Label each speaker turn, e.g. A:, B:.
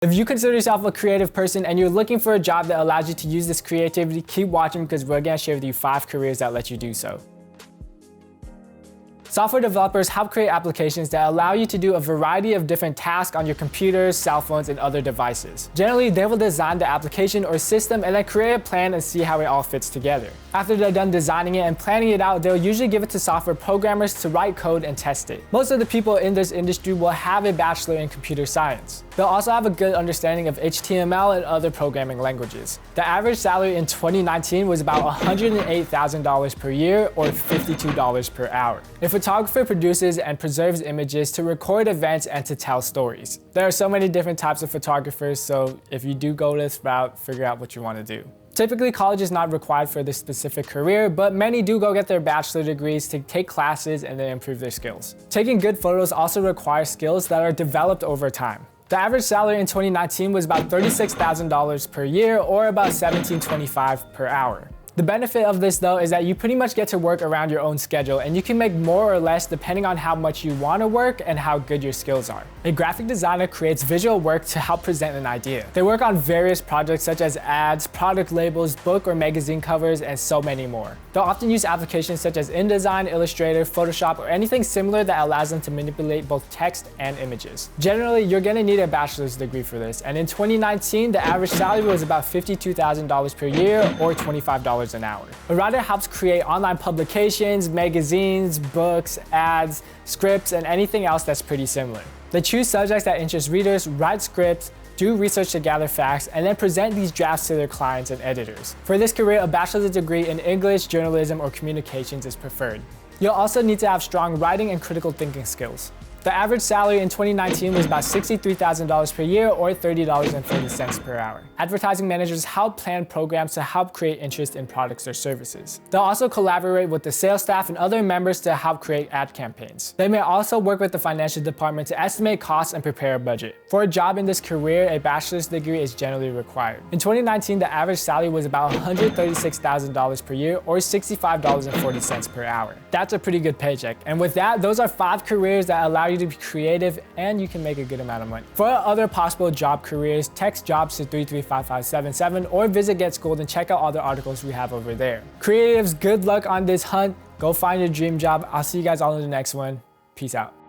A: If you consider yourself a creative person and you're looking for a job that allows you to use this creativity, keep watching because we're going to share with you 5 careers that let you do so. Software developers help create applications that allow you to do a variety of different tasks on your computers, cell phones, and other devices. Generally, they will design the application or system and then create a plan and see how it all fits together. After they're done designing it and planning it out, they'll usually give it to software programmers to write code and test it. Most of the people in this industry will have a bachelor in computer science. They'll also have a good understanding of HTML and other programming languages. The average salary in 2019 was about $108,000 per year or $52 per hour. A photographer produces and preserves images to record events and to tell stories. There are so many different types of photographers, so if you do go this route, figure out what you want to do. Typically, college is not required for this specific career, but many do go get their bachelor degrees to take classes and then improve their skills. Taking good photos also requires skills that are developed over time. The average salary in 2019 was about $36,000 per year or about $17.25 per hour. The benefit of this though is that you pretty much get to work around your own schedule and you can make more or less depending on how much you want to work and how good your skills are. A graphic designer creates visual work to help present an idea. They work on various projects such as ads, product labels, book or magazine covers, and so many more. They'll often use applications such as InDesign, Illustrator, Photoshop, or anything similar that allows them to manipulate both text and images. Generally, you're going to need a bachelor's degree for this, and in 2019, the average salary was about $52,000 per year or $25 an hour. A writer helps create online publications, magazines, books, ads, scripts, and anything else that's pretty similar. They choose subjects that interest readers, write scripts, do research to gather facts, and then present these drafts to their clients and editors. For this career, a bachelor's degree in English, journalism, or communications is preferred. You'll also need to have strong writing and critical thinking skills. The average salary in 2019 was about $63,000 per year or $30.40 per hour. Advertising managers help plan programs to help create interest in products or services. They'll also collaborate with the sales staff and other members to help create ad campaigns. They may also work with the financial department to estimate costs and prepare a budget. For a job in this career, a bachelor's degree is generally required. In 2019, the average salary was about $136,000 per year or $65.40 per hour. That's a pretty good paycheck. And with that, those are 5 careers that allow you to be creative and you can make a good amount of money. For other possible job careers, text jobs to 335577 or visit Get Schooled and check out all the articles we have over there. Creatives, good luck on this hunt. Go find your dream job. I'll see you guys all in the next one. Peace out.